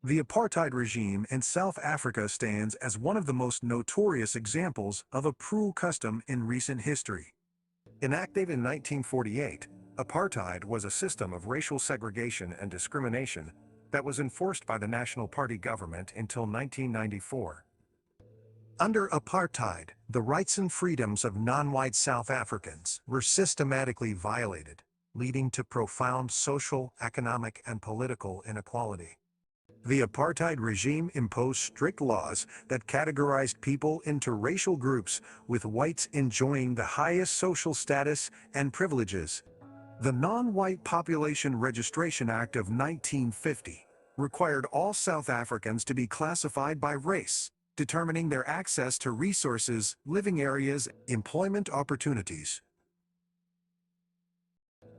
The apartheid regime in South Africa stands as one of the most notorious examples of a cruel custom in recent history. Enacted in 1948, apartheid was a system of racial segregation and discrimination that was enforced by the National Party government until 1994. Under apartheid, the rights and freedoms of non-white South Africans were systematically violated, leading to profound social, economic, and political inequality. The apartheid regime imposed strict laws that categorized people into racial groups, with whites enjoying the highest social status and privileges. The Non-White Population Registration Act of 1950 required all South Africans to be classified by race, determining their access to resources, living areas, employment opportunities.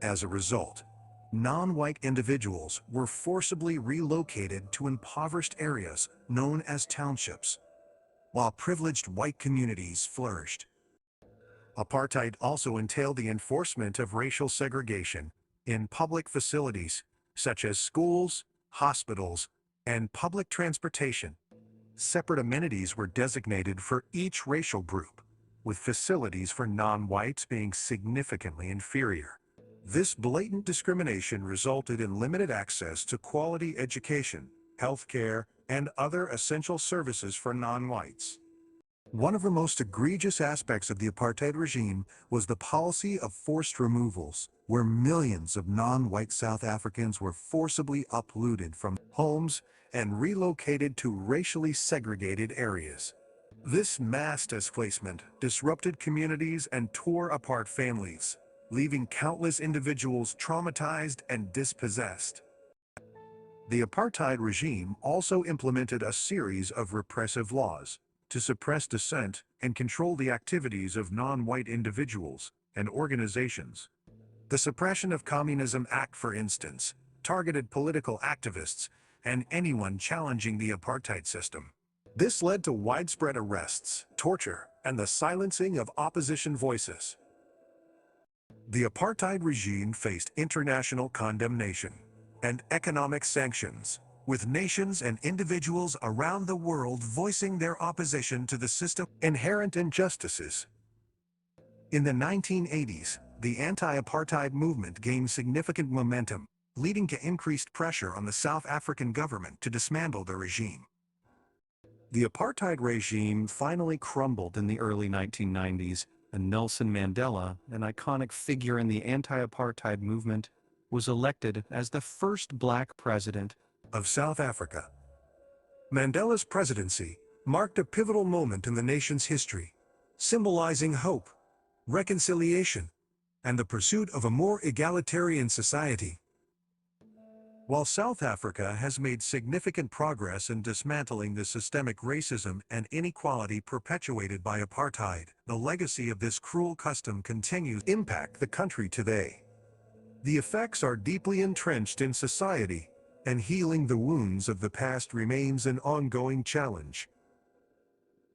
As a result, non-white individuals were forcibly relocated to impoverished areas known as townships, while privileged white communities flourished. Apartheid also entailed the enforcement of racial segregation in public facilities such as schools, hospitals, and public transportation. Separate amenities were designated for each racial group, with facilities for non-whites being significantly inferior. This blatant discrimination resulted in limited access to quality education, healthcare, and other essential services for non-whites. One of the most egregious aspects of the apartheid regime was the policy of forced removals, where millions of non-white South Africans were forcibly uprooted from homes and relocated to racially segregated areas. This mass displacement disrupted communities and tore apart families, leaving countless individuals traumatized and dispossessed. The apartheid regime also implemented a series of repressive laws to suppress dissent and control the activities of non-white individuals and organizations. The Suppression of Communism Act, for instance, targeted political activists and anyone challenging the apartheid system. This led to widespread arrests, torture, and the silencing of opposition voices. The apartheid regime faced international condemnation and economic sanctions, with nations and individuals around the world voicing their opposition to the system's inherent injustices. In the 1980s, the anti-apartheid movement gained significant momentum, leading to increased pressure on the South African government to dismantle the regime. The apartheid regime finally crumbled in the early 1990s, and Nelson Mandela, an iconic figure in the anti-apartheid movement, was elected as the first black president of South Africa. Mandela's presidency marked a pivotal moment in the nation's history, symbolizing hope, reconciliation, and the pursuit of a more egalitarian society. While South Africa has made significant progress in dismantling the systemic racism and inequality perpetuated by apartheid, the legacy of this cruel custom continues to impact the country today. The effects are deeply entrenched in society, and healing the wounds of the past remains an ongoing challenge.